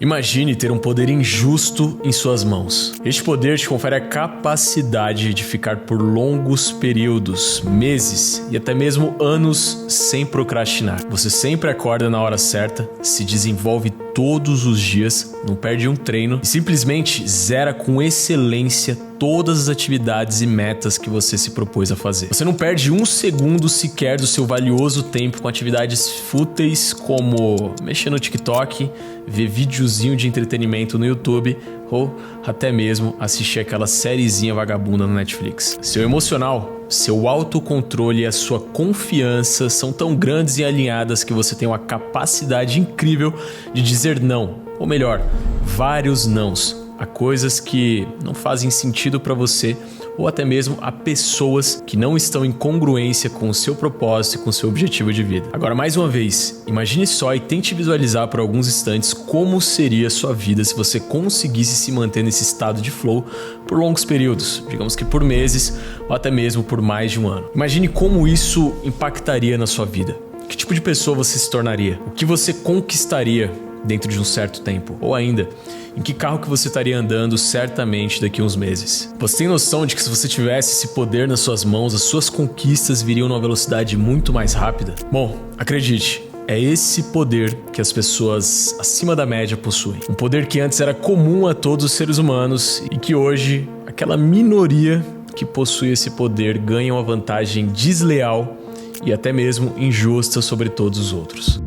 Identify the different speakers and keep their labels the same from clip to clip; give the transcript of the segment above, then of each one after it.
Speaker 1: Imagine ter um poder injusto em suas mãos. Este poder te confere a capacidade de ficar por longos períodos, meses e até mesmo anos sem procrastinar. Você sempre acorda na hora certa, se desenvolve todos os dias, não perde um treino e simplesmente zera com excelência todas as atividades e metas que você se propôs a fazer. Você não perde um segundo sequer do seu valioso tempo com atividades fúteis como mexer no TikTok, ver videozinho de entretenimento no YouTube ou até mesmo assistir aquela sériezinha vagabunda no Netflix. Seu emocional, seu autocontrole e a sua confiança são tão grandes e alinhadas que você tem uma capacidade incrível de dizer não, ou melhor, vários nãos, a coisas que não fazem sentido para você ou até mesmo a pessoas que não estão em congruência com o seu propósito e com o seu objetivo de vida. Agora, mais uma vez, imagine só e tente visualizar por alguns instantes como seria a sua vida se você conseguisse se manter nesse estado de flow por longos períodos, digamos que por meses ou até mesmo por mais de um ano. Imagine como isso impactaria na sua vida. Que tipo de pessoa você se tornaria? O que você conquistaria dentro de um certo tempo? Ou ainda, em que carro que você estaria andando certamente daqui a uns meses? Você tem noção de que se você tivesse esse poder nas suas mãos, as suas conquistas viriam numa velocidade muito mais rápida? Bom, acredite, é esse poder que as pessoas acima da média possuem. Um poder que antes era comum a todos os seres humanos e que hoje, aquela minoria que possui esse poder ganha uma vantagem desleal e até mesmo injusta sobre todos os outros.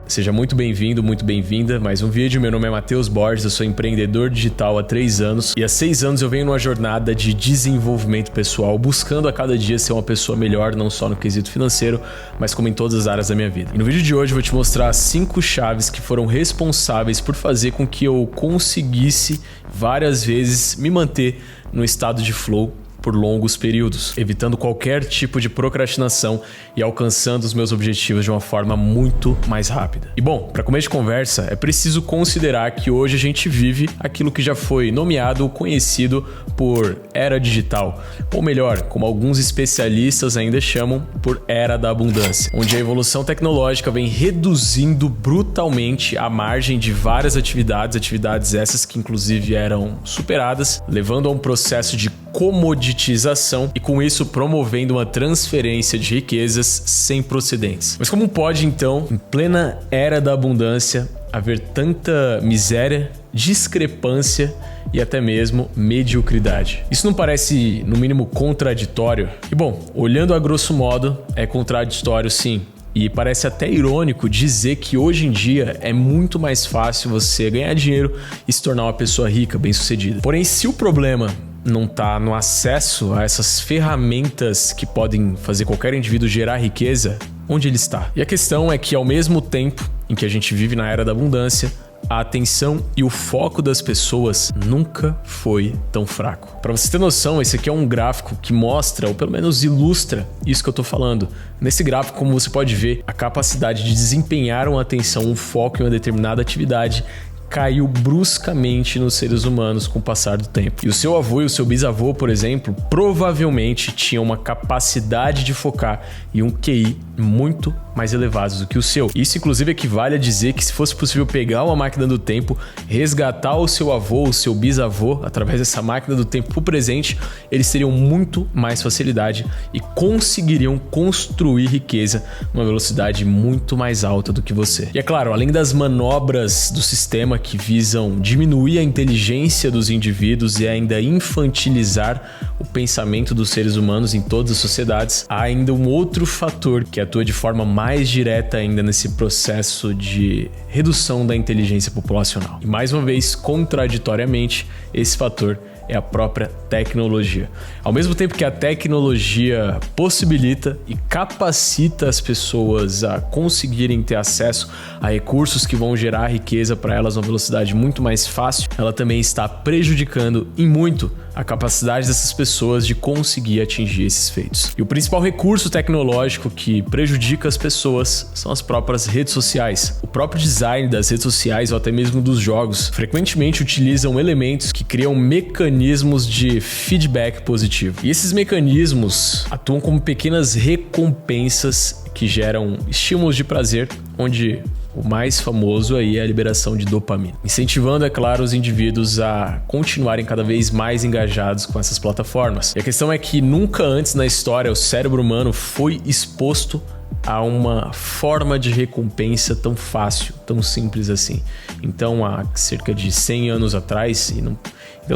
Speaker 1: Seja muito bem-vindo, muito bem-vinda. Mais um vídeo. Meu nome é Matheus Borges, eu sou empreendedor digital há 3 anos e há 6 anos eu venho numa jornada de desenvolvimento pessoal, buscando a cada dia ser uma pessoa melhor, não só no quesito financeiro, mas como em todas as áreas da minha vida. E no vídeo de hoje eu vou te mostrar 5 chaves que foram responsáveis por fazer com que eu conseguisse várias vezes me manter no estado de flow por longos períodos, evitando qualquer tipo de procrastinação e alcançando os meus objetivos de uma forma muito mais rápida. E bom, para começo de conversa, é preciso considerar que hoje a gente vive aquilo que já foi nomeado ou conhecido por era digital, ou melhor, como alguns especialistas ainda chamam, por era da abundância, onde a evolução tecnológica vem reduzindo brutalmente a margem de várias atividades essas que inclusive eram superadas, levando a um processo de comoditização e com isso promovendo uma transferência de riquezas sem precedentes. Mas como pode então, em plena era da abundância, haver tanta miséria, discrepância e até mesmo mediocridade? Isso não parece, no mínimo, contraditório? E bom, olhando a grosso modo, é contraditório sim. E parece até irônico dizer que hoje em dia é muito mais fácil você ganhar dinheiro e se tornar uma pessoa rica, bem-sucedida. Porém, se o problema não está no acesso a essas ferramentas que podem fazer qualquer indivíduo gerar riqueza, onde ele está? E a questão é que ao mesmo tempo em que a gente vive na era da abundância, a atenção e o foco das pessoas nunca foi tão fraco. Para você ter noção, esse aqui é um gráfico que mostra, ou pelo menos ilustra, isso que eu estou falando. Nesse gráfico, como você pode ver, a capacidade de desempenhar uma atenção, um foco em uma determinada atividade caiu bruscamente nos seres humanos com o passar do tempo. E o seu avô e o seu bisavô, por exemplo, provavelmente tinham uma capacidade de focar e um QI muito mais elevados do que o seu. Isso inclusive equivale a dizer que se fosse possível pegar uma máquina do tempo, resgatar o seu avô, o seu bisavô, através dessa máquina do tempo pro presente, eles teriam muito mais facilidade e conseguiriam construir riqueza numa velocidade muito mais alta do que você. E é claro, além das manobras do sistema que visam diminuir a inteligência dos indivíduos e ainda infantilizar o pensamento dos seres humanos em todas as sociedades, há ainda um outro fator que atua de forma mais direta ainda nesse processo de redução da inteligência populacional. E mais uma vez, contraditoriamente, esse fator é a própria tecnologia. Ao mesmo tempo que a tecnologia possibilita e capacita as pessoas a conseguirem ter acesso a recursos que vão gerar riqueza para elas numa velocidade muito mais fácil, ela também está prejudicando em muito a capacidade dessas pessoas de conseguir atingir esses feitos. E o principal recurso tecnológico que prejudica as pessoas são as próprias redes sociais. O próprio design das redes sociais ou até mesmo dos jogos frequentemente utilizam elementos que criam mecanismos de feedback positivo. E esses mecanismos atuam como pequenas recompensas que geram estímulos de prazer, onde o mais famoso aí é a liberação de dopamina, incentivando, é claro, os indivíduos a continuarem cada vez mais engajados com essas plataformas. E a questão é que nunca antes na história o cérebro humano foi exposto a uma forma de recompensa tão fácil, tão simples assim. Então, há cerca de 100 anos atrás, então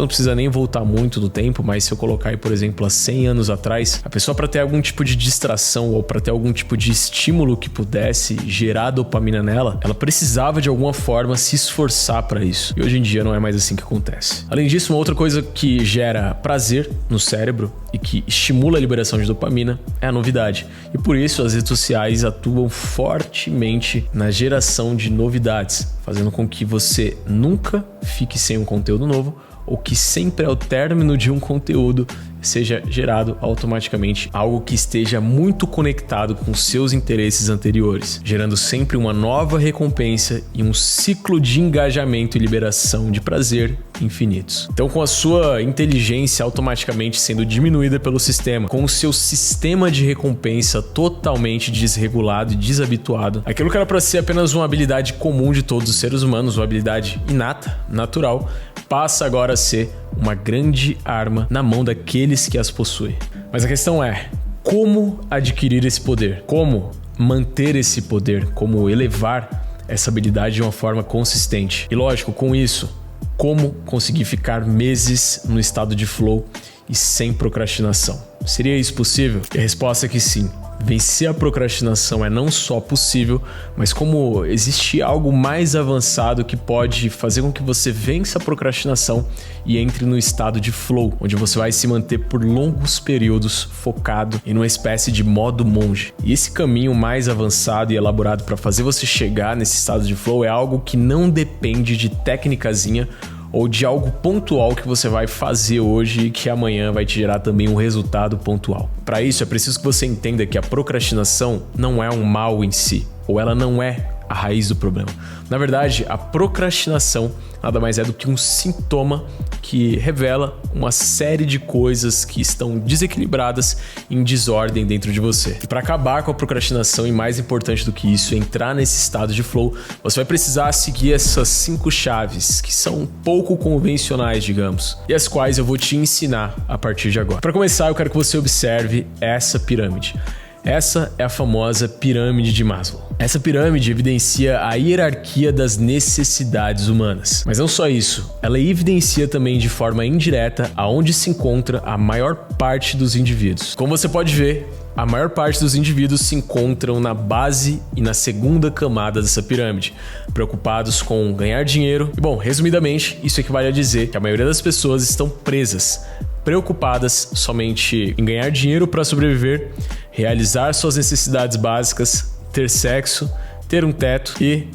Speaker 1: não precisa nem voltar muito no tempo, mas se eu colocar aí, por exemplo, há 100 anos atrás, a pessoa, para ter algum tipo de distração ou para ter algum tipo de estímulo que pudesse gerar dopamina nela, ela precisava de alguma forma se esforçar para isso. E hoje em dia não é mais assim que acontece. Além disso, uma outra coisa que gera prazer no cérebro e que estimula a liberação de dopamina é a novidade. E por isso as redes sociais atuam fortemente na geração de novidades, fazendo com que você nunca fique sem um conteúdo novo, ou que sempre ao término de um conteúdo seja gerado automaticamente algo que esteja muito conectado com seus interesses anteriores, gerando sempre uma nova recompensa e um ciclo de engajamento e liberação de prazer infinitos. Então, com a sua inteligência automaticamente sendo diminuída pelo sistema, com o seu sistema de recompensa totalmente desregulado e desabituado, aquilo que era para ser apenas uma habilidade comum de todos os seres humanos, uma habilidade inata, natural, passa agora a ser uma grande arma na mão daqueles que as possuem. Mas a questão é, como adquirir esse poder? Como manter esse poder? Como elevar essa habilidade de uma forma consistente? E lógico, com isso, como conseguir ficar meses no estado de flow e sem procrastinação? Seria isso possível? E a resposta é que sim. Vencer a procrastinação é não só possível, mas como existe algo mais avançado que pode fazer com que você vença a procrastinação e entre no estado de flow, onde você vai se manter por longos períodos focado em uma espécie de modo monge. E esse caminho mais avançado e elaborado para fazer você chegar nesse estado de flow é algo que não depende de técnicazinha ou de algo pontual que você vai fazer hoje e que amanhã vai te gerar também um resultado pontual. Para isso, é preciso que você entenda que a procrastinação não é um mal em si, ou ela não é a raiz do problema. Na verdade, a procrastinação nada mais é do que um sintoma que revela uma série de coisas que estão desequilibradas, em desordem dentro de você. E para acabar com a procrastinação, e mais importante do que isso, entrar nesse estado de flow, você vai precisar seguir essas 5 chaves, que são pouco convencionais, digamos, e as quais eu vou te ensinar a partir de agora. Para começar, eu quero que você observe essa pirâmide. Essa é a famosa pirâmide de Maslow. Essa pirâmide evidencia a hierarquia das necessidades humanas. Mas não só isso, ela evidencia também de forma indireta aonde se encontra a maior parte dos indivíduos. Como você pode ver, a maior parte dos indivíduos se encontram na base e na segunda camada dessa pirâmide, preocupados com ganhar dinheiro. E bom, resumidamente, isso equivale a dizer que a maioria das pessoas estão presas, preocupadas somente em ganhar dinheiro para sobreviver, realizar suas necessidades básicas, ter sexo, ter um teto e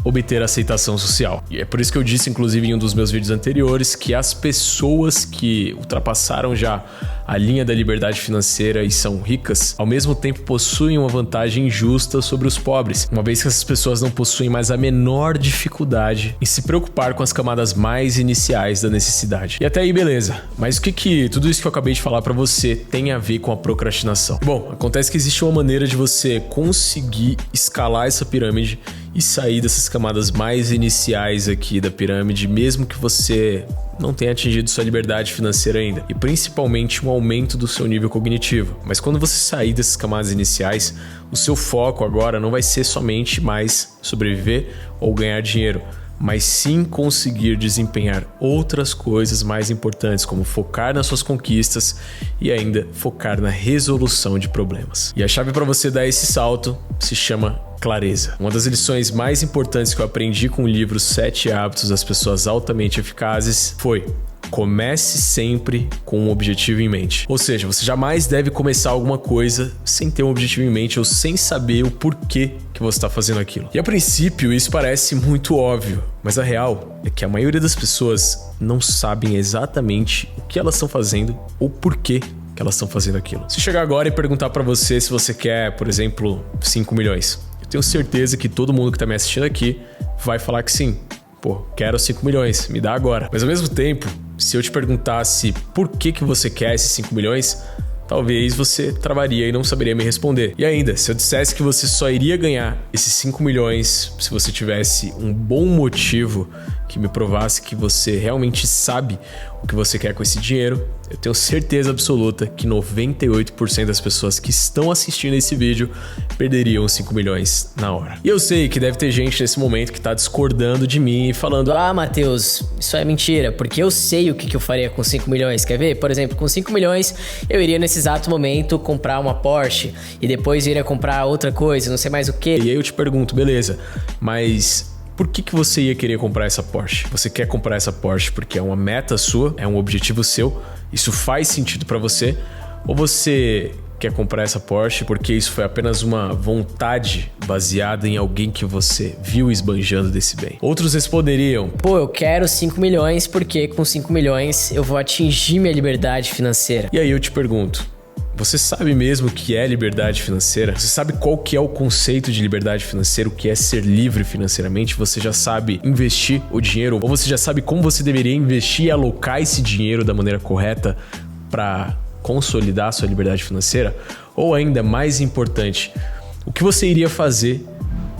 Speaker 1: obter aceitação social. E é por isso que eu disse, inclusive, em um dos meus vídeos anteriores, que as pessoas que ultrapassaram já a linha da liberdade financeira e são ricas, ao mesmo tempo possuem uma vantagem injusta sobre os pobres, uma vez que essas pessoas não possuem mais a menor dificuldade em se preocupar com as camadas mais iniciais da necessidade. E até aí, beleza. Mas o que tudo isso que eu acabei de falar pra você tem a ver com a procrastinação? Bom, acontece que existe uma maneira de você conseguir escalar essa pirâmide e sair dessas camadas mais iniciais aqui da pirâmide, mesmo que você não tenha atingido sua liberdade financeira ainda, e principalmente um aumento do seu nível cognitivo. Mas quando você sair dessas camadas iniciais, o seu foco agora não vai ser somente mais sobreviver ou ganhar dinheiro, mas sim conseguir desempenhar outras coisas mais importantes, como focar nas suas conquistas e ainda focar na resolução de problemas. E a chave para você dar esse salto se chama clareza. Uma das lições mais importantes que eu aprendi com o livro 7 Hábitos das Pessoas Altamente Eficazes foi: comece sempre com um objetivo em mente. Ou seja, você jamais deve começar alguma coisa sem ter um objetivo em mente ou sem saber o porquê que você está fazendo aquilo. E a princípio isso parece muito óbvio, mas a real é que a maioria das pessoas não sabem exatamente o que elas estão fazendo ou porquê que elas estão fazendo aquilo. Se chegar agora e perguntar para você se você quer, por exemplo, 5 milhões, eu tenho certeza que todo mundo que está me assistindo aqui vai falar que sim. Pô, quero 5 milhões, me dá agora. Mas ao mesmo tempo, se eu te perguntasse por que você quer esses 5 milhões, talvez você travaria e não saberia me responder. E ainda, se eu dissesse que você só iria ganhar esses 5 milhões se você tivesse um bom motivo que me provasse que você realmente sabe o que você quer com esse dinheiro, eu tenho certeza absoluta que 98% das pessoas que estão assistindo esse vídeo perderiam 5 milhões na hora. E eu sei que deve ter gente nesse momento que tá discordando de mim e falando:
Speaker 2: Ah, Matheus, isso é mentira, porque eu sei o que eu faria com 5 milhões, quer ver? Por exemplo, com 5 milhões eu iria nesse exato momento comprar uma Porsche e depois iria comprar outra coisa, não sei mais o que.
Speaker 1: E aí eu te pergunto, beleza, mas por que você ia querer comprar essa Porsche? Você quer comprar essa Porsche porque é uma meta sua, é um objetivo seu, isso faz sentido pra você? Ou você quer comprar essa Porsche porque isso foi apenas uma vontade baseada em alguém que você viu esbanjando desse bem? Outros responderiam:
Speaker 2: Pô, eu quero 5 milhões porque com 5 milhões eu vou atingir minha liberdade financeira.
Speaker 1: E aí eu te pergunto, você sabe mesmo o que é liberdade financeira? Você sabe qual que é o conceito de liberdade financeira, o que é ser livre financeiramente? Você já sabe investir o dinheiro? Ou você já sabe como você deveria investir e alocar esse dinheiro da maneira correta para consolidar a sua liberdade financeira? Ou ainda mais importante, o que você iria fazer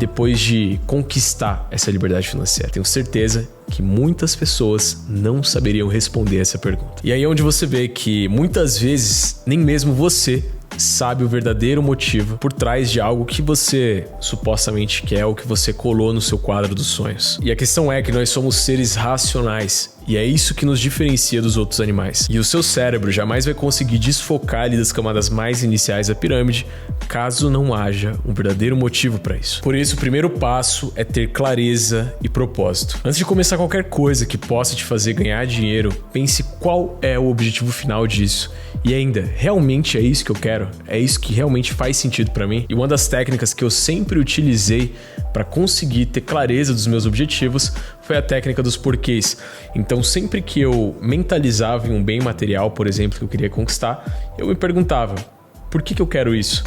Speaker 1: depois de conquistar essa liberdade financeira? Tenho certeza que muitas pessoas não saberiam responder essa pergunta. E aí é onde você vê que muitas vezes nem mesmo você sabe o verdadeiro motivo por trás de algo que você supostamente quer ou que você colou no seu quadro dos sonhos. E a questão é que nós somos seres racionais. E é isso que nos diferencia dos outros animais. E o seu cérebro jamais vai conseguir desfocar ali das camadas mais iniciais da pirâmide, caso não haja um verdadeiro motivo para isso. Por isso, o primeiro passo é ter clareza e propósito. Antes de começar qualquer coisa que possa te fazer ganhar dinheiro, pense qual é o objetivo final disso. E ainda, realmente é isso que eu quero? É isso que realmente faz sentido para mim? E uma das técnicas que eu sempre utilizei para conseguir ter clareza dos meus objetivos foi a técnica dos porquês. Então, sempre que eu mentalizava em um bem material, por exemplo, que eu queria conquistar, eu me perguntava: por que eu quero isso?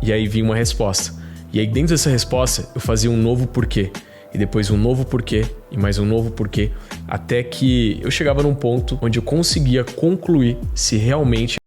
Speaker 1: E aí vinha uma resposta. E aí dentro dessa resposta eu fazia um novo porquê. E depois um novo porquê e mais um novo porquê. Até que eu chegava num ponto onde eu conseguia concluir se realmente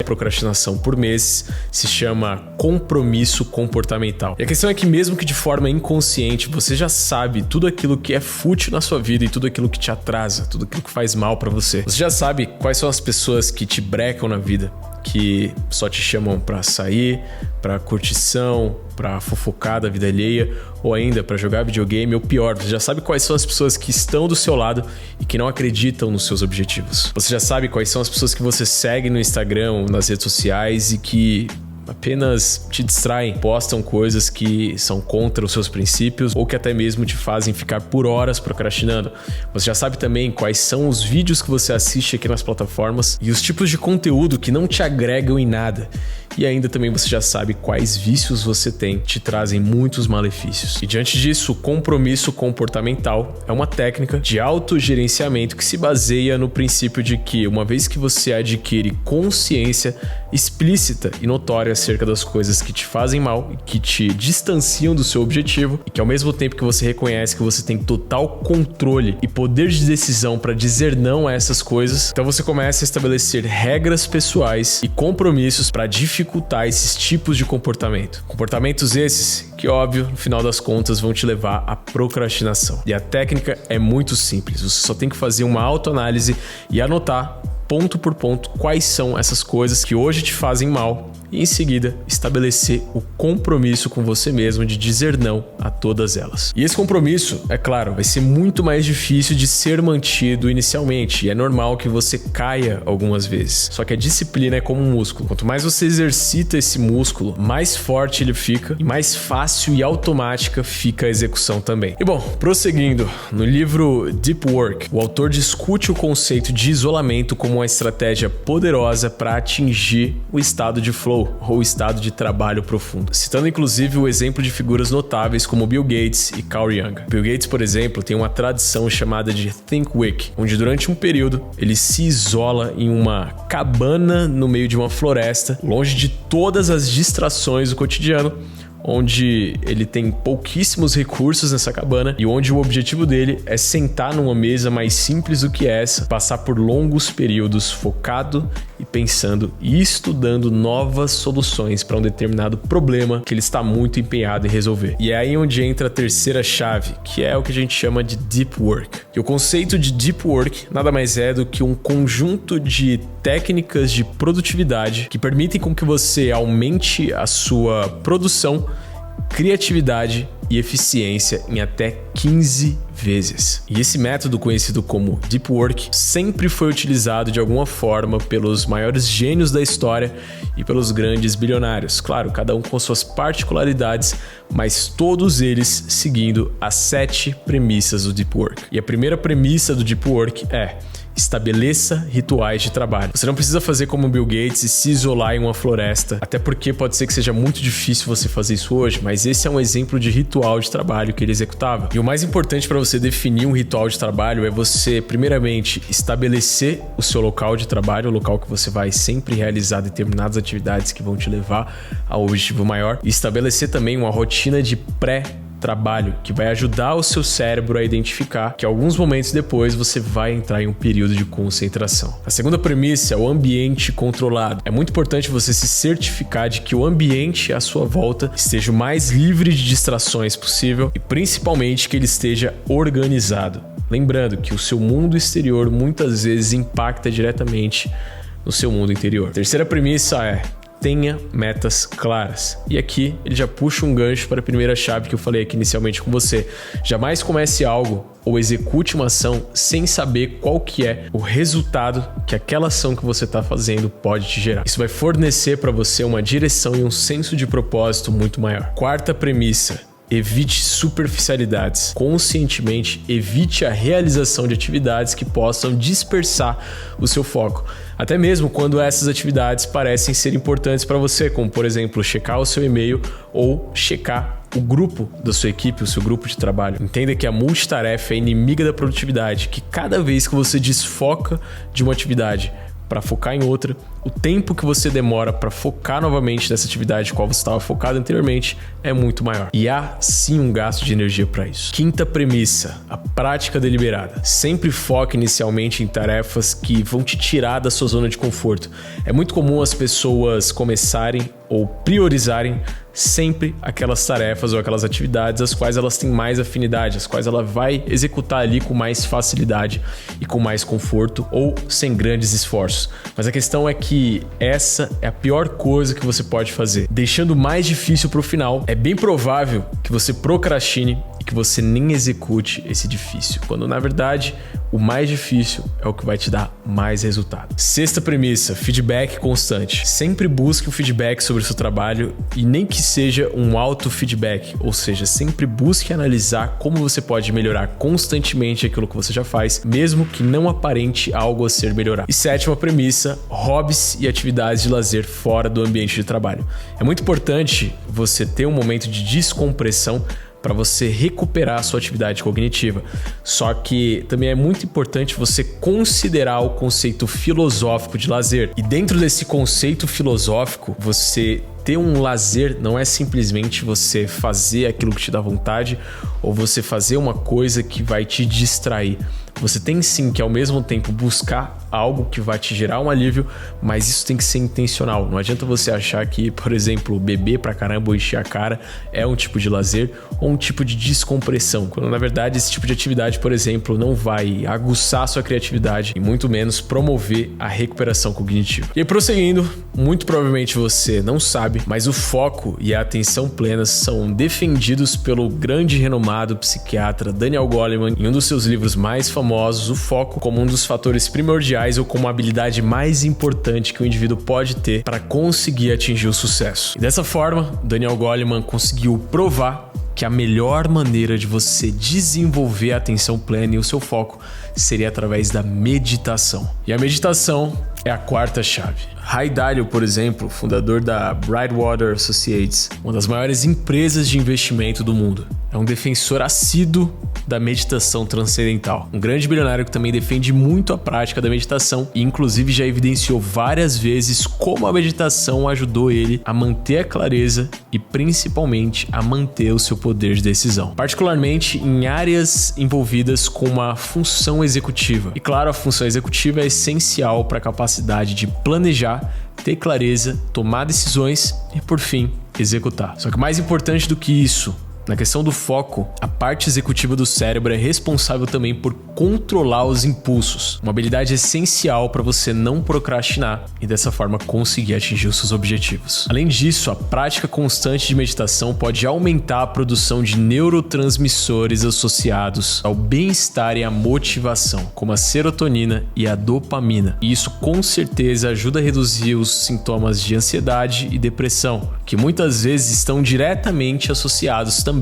Speaker 1: procrastinação por meses se chama compromisso comportamental. E a questão é que mesmo que de forma inconsciente você já sabe tudo aquilo que é fútil na sua vida e tudo aquilo que te atrasa, tudo aquilo que faz mal pra você. Você já sabe quais são as pessoas que te brecam na vida, que só te chamam pra sair, pra curtição, pra fofocar da vida alheia, ou ainda pra jogar videogame, ou pior, você já sabe quais são as pessoas que estão do seu lado e que não acreditam nos seus objetivos. Você já sabe quais são as pessoas que você segue no Instagram ou nas redes sociais e que apenas te distraem, postam coisas que são contra os seus princípios ou que até mesmo te fazem ficar por horas procrastinando. Você já sabe também quais são os vídeos que você assiste aqui nas plataformas e os tipos de conteúdo que não te agregam em nada. E ainda também você já sabe quais vícios você tem, te trazem muitos malefícios. E diante disso, o compromisso comportamental é uma técnica de autogerenciamento que se baseia no princípio de que, uma vez que você adquire consciência explícita e notória acerca das coisas que te fazem mal e que te distanciam do seu objetivo, e que ao mesmo tempo que você reconhece que você tem total controle e poder de decisão para dizer não a essas coisas, então você começa a estabelecer regras pessoais e compromissos para dificultar esses tipos de comportamento. Comportamentos esses que, óbvio, no final das contas vão te levar à procrastinação. E a técnica é muito simples, você só tem que fazer uma autoanálise e anotar ponto por ponto quais são essas coisas que hoje te fazem mal e em seguida estabelecer o compromisso com você mesmo de dizer não a todas elas. E esse compromisso, é claro, vai ser muito mais difícil de ser mantido inicialmente e é normal que você caia algumas vezes. Só que a disciplina é como um músculo. Quanto mais você exercita esse músculo, mais forte ele fica e mais fácil e automática fica a execução também. E bom, prosseguindo, no livro Deep Work, o autor discute o conceito de isolamento como uma estratégia poderosa para atingir o estado de flow, ou estado de trabalho profundo, citando inclusive o exemplo de figuras notáveis como Bill Gates e Carl Jung. Bill Gates, por exemplo, tem uma tradição chamada de Think Week, onde durante um período ele se isola em uma cabana no meio de uma floresta, longe de todas as distrações do cotidiano, onde ele tem pouquíssimos recursos nessa cabana e onde o objetivo dele é sentar numa mesa mais simples do que essa, passar por longos períodos focado e pensando e estudando novas soluções para um determinado problema que ele está muito empenhado em resolver. E é aí onde entra a terceira chave, que é o que a gente chama de Deep Work. E o conceito de Deep Work nada mais é do que um conjunto de técnicas de produtividade que permitem com que você aumente a sua produção, criatividade e eficiência em até 15 vezes. E esse método, conhecido como Deep Work, sempre foi utilizado de alguma forma pelos maiores gênios da história e pelos grandes bilionários. Claro, cada um com suas particularidades, mas todos eles seguindo as 7 premissas do Deep Work. E a primeira premissa do Deep Work é: estabeleça rituais de trabalho. Você não precisa fazer como Bill Gates e se isolar em uma floresta, até porque pode ser que seja muito difícil você fazer isso hoje, mas esse é um exemplo de ritual de trabalho que ele executava. E o mais importante para você definir um ritual de trabalho é você, primeiramente, estabelecer o seu local de trabalho, o local que você vai sempre realizar determinadas atividades que vão te levar ao objetivo maior, e estabelecer também uma rotina de pré-trabalho, que vai ajudar o seu cérebro a identificar que alguns momentos depois você vai entrar em um período de concentração. A segunda premissa é o ambiente controlado. É muito importante você se certificar de que o ambiente à sua volta esteja o mais livre de distrações possível e principalmente que ele esteja organizado. Lembrando que o seu mundo exterior muitas vezes impacta diretamente no seu mundo interior. A terceira premissa é: tenha metas claras. E aqui ele já puxa um gancho para a primeira chave que eu falei aqui inicialmente com você. Jamais comece algo ou execute uma ação sem saber qual que é o resultado que aquela ação que você está fazendo pode te gerar. Isso vai fornecer para você uma direção e um senso de propósito muito maior. Quarta premissa: evite superficialidades. Conscientemente, evite a realização de atividades que possam dispersar o seu foco. Até mesmo quando essas atividades parecem ser importantes para você, como por exemplo, checar o seu e-mail ou checar o grupo da sua equipe, o seu grupo de trabalho. Entenda que a multitarefa é inimiga da produtividade, que cada vez que você desfoca de uma atividade para focar em outra, o tempo que você demora para focar novamente nessa atividade qual você estava focado anteriormente é muito maior. E há sim um gasto de energia para isso. Quinta premissa: a prática deliberada. Sempre foque inicialmente em tarefas que vão te tirar da sua zona de conforto. É muito comum as pessoas começarem ou priorizarem sempre aquelas tarefas ou aquelas atividades as quais elas têm mais afinidade, as quais ela vai executar ali com mais facilidade e com mais conforto ou sem grandes esforços. Mas a questão é que essa é a pior coisa que você pode fazer. Deixando mais difícil para o final, é bem provável que você procrastine e que você nem execute esse difícil, quando na verdade o mais difícil é o que vai te dar mais resultado. Sexta premissa: feedback constante. Sempre busque um feedback sobre o seu trabalho e nem que seja um auto-feedback, ou seja, sempre busque analisar como você pode melhorar constantemente aquilo que você já faz, mesmo que não aparente algo a ser melhorado. E sétima premissa: hobbies e atividades de lazer fora do ambiente de trabalho. É muito importante você ter um momento de descompressão para você recuperar a sua atividade cognitiva. Só que também é muito importante você considerar o conceito filosófico de lazer. E dentro desse conceito filosófico, você ter um lazer não é simplesmente você fazer aquilo que te dá vontade ou você fazer uma coisa que vai te distrair. Você tem sim que ao mesmo tempo buscar algo que vai te gerar um alívio, mas isso tem que ser intencional. Não adianta você achar que, por exemplo, beber pra caramba ou encher a cara é um tipo de lazer ou um tipo de descompressão, quando na verdade esse tipo de atividade, por exemplo, não vai aguçar sua criatividade e muito menos promover a recuperação cognitiva. E aí, prosseguindo, muito provavelmente você não sabe, mas o foco e a atenção plena são defendidos pelo grande e renomado psiquiatra Daniel Goleman em um dos seus livros mais famosos, O Foco, como um dos fatores primordiais ou como a habilidade mais importante que o indivíduo pode ter para conseguir atingir o sucesso. E dessa forma, Daniel Goleman conseguiu provar que a melhor maneira de você desenvolver a atenção plena e o seu foco seria através da meditação. E a meditação é a quarta chave. Ray Dalio, por exemplo, fundador da Brightwater Associates, uma das maiores empresas de investimento do mundo, é um defensor assíduo da meditação transcendental. Um grande bilionário que também defende muito a prática da meditação e inclusive já evidenciou várias vezes como a meditação ajudou ele a manter a clareza e principalmente a manter o seu poder de decisão, particularmente em áreas envolvidas com uma função executiva. E claro, a função executiva é essencial para a capacidade de planejar, ter clareza, tomar decisões e, por fim, executar. Só que mais importante do que isso, na questão do foco, a parte executiva do cérebro é responsável também por controlar os impulsos, uma habilidade essencial para você não procrastinar e dessa forma conseguir atingir os seus objetivos. Além disso, a prática constante de meditação pode aumentar a produção de neurotransmissores associados ao bem-estar e à motivação, como a serotonina e a dopamina. E isso com certeza ajuda a reduzir os sintomas de ansiedade e depressão, que muitas vezes estão diretamente associados também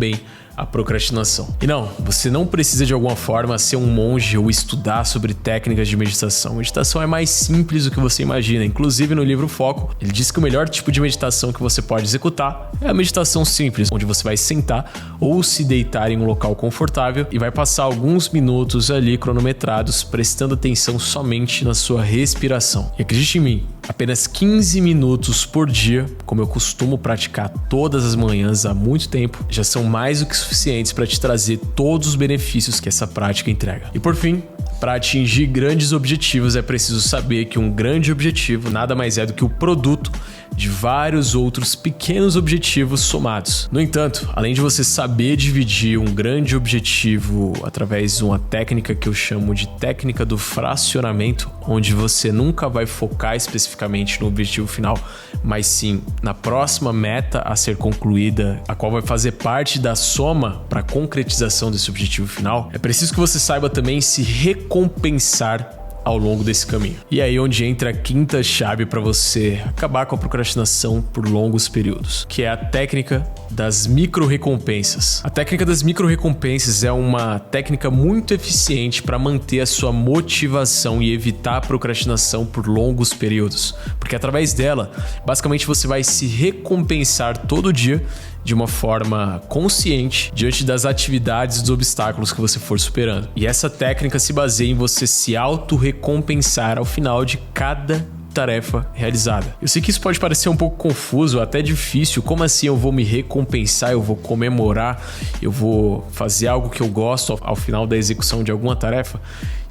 Speaker 1: a procrastinação. E não, você não precisa de alguma forma ser um monge ou estudar sobre técnicas de meditação. Meditação é mais simples do que você imagina. Inclusive no livro Foco, ele diz que o melhor tipo de meditação que você pode executar é a meditação simples, onde você vai sentar ou se deitar em um local confortável e vai passar alguns minutos ali cronometrados, prestando atenção somente na sua respiração. E acredite em mim, apenas 15 minutos por dia, como eu costumo praticar todas as manhãs há muito tempo, já são mais do que suficientes para te trazer todos os benefícios que essa prática entrega. E por fim, para atingir grandes objetivos é preciso saber que um grande objetivo nada mais é do que o produto de vários outros pequenos objetivos somados. No entanto, além de você saber dividir um grande objetivo através de uma técnica que eu chamo de técnica do fracionamento, onde você nunca vai focar especificamente no objetivo final, mas sim na próxima meta a ser concluída, a qual vai fazer parte da soma para a concretização desse objetivo final, é preciso que você saiba também se recompensar ao longo desse caminho. E aí onde entra a quinta chave para você acabar com a procrastinação por longos períodos, que é a técnica das micro-recompensas. A técnica das micro-recompensas é uma técnica muito eficiente para manter a sua motivação e evitar a procrastinação por longos períodos, porque através dela, basicamente você vai se recompensar todo dia de uma forma consciente diante das atividades e dos obstáculos que você for superando. E essa técnica se baseia em você se auto-recompensar ao final de cada tarefa realizada. Eu sei que isso pode parecer um pouco confuso, até difícil. Como assim eu vou me recompensar, eu vou comemorar, eu vou fazer algo que eu gosto ao final da execução de alguma tarefa?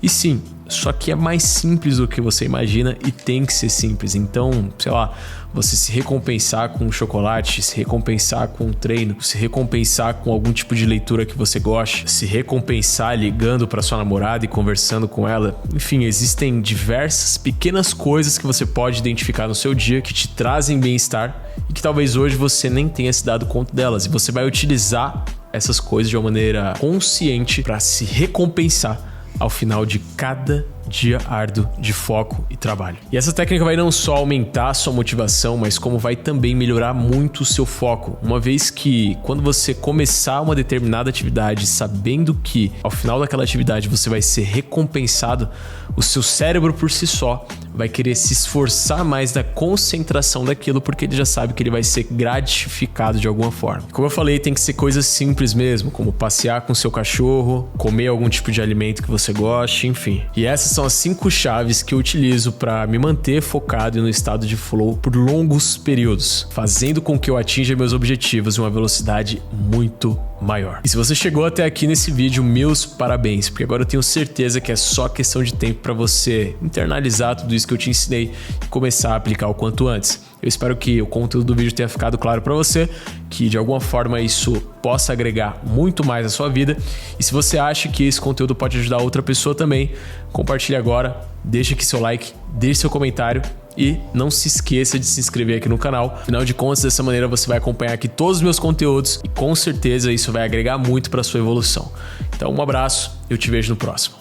Speaker 1: E sim, só que é mais simples do que você imagina e tem que ser simples. Então, sei lá, você se recompensar com um chocolate, se recompensar com um treino, se recompensar com algum tipo de leitura que você goste, se recompensar ligando para sua namorada e conversando com ela. Enfim, existem diversas pequenas coisas que você pode identificar no seu dia que te trazem bem-estar e que talvez hoje você nem tenha se dado conta delas. E você vai utilizar essas coisas de uma maneira consciente para se recompensar ao final de cada dia árduo de foco e trabalho. E essa técnica vai não só aumentar a sua motivação, mas como vai também melhorar muito o seu foco, uma vez que quando você começar uma determinada atividade sabendo que ao final daquela atividade você vai ser recompensado, o seu cérebro por si só vai querer se esforçar mais na concentração daquilo, porque ele já sabe que ele vai ser gratificado de alguma forma. Como eu falei, tem que ser coisas simples mesmo, como passear com seu cachorro, comer algum tipo de alimento que você goste, enfim. E essas são as 5 chaves que eu utilizo para me manter focado e no estado de flow por longos períodos, fazendo com que eu atinja meus objetivos em uma velocidade muito maior. E se você chegou até aqui nesse vídeo, meus parabéns, porque agora eu tenho certeza que é só questão de tempo para você internalizar tudo isso que eu te ensinei e começar a aplicar o quanto antes. Eu espero que o conteúdo do vídeo tenha ficado claro para você, que de alguma forma isso possa agregar muito mais à sua vida. E se você acha que esse conteúdo pode ajudar outra pessoa também, compartilhe agora, deixa aqui seu like, deixe seu comentário e não se esqueça de se inscrever aqui no canal. Afinal de contas, dessa maneira você vai acompanhar aqui todos os meus conteúdos e com certeza isso vai agregar muito para a sua evolução. Então um abraço, eu te vejo no próximo.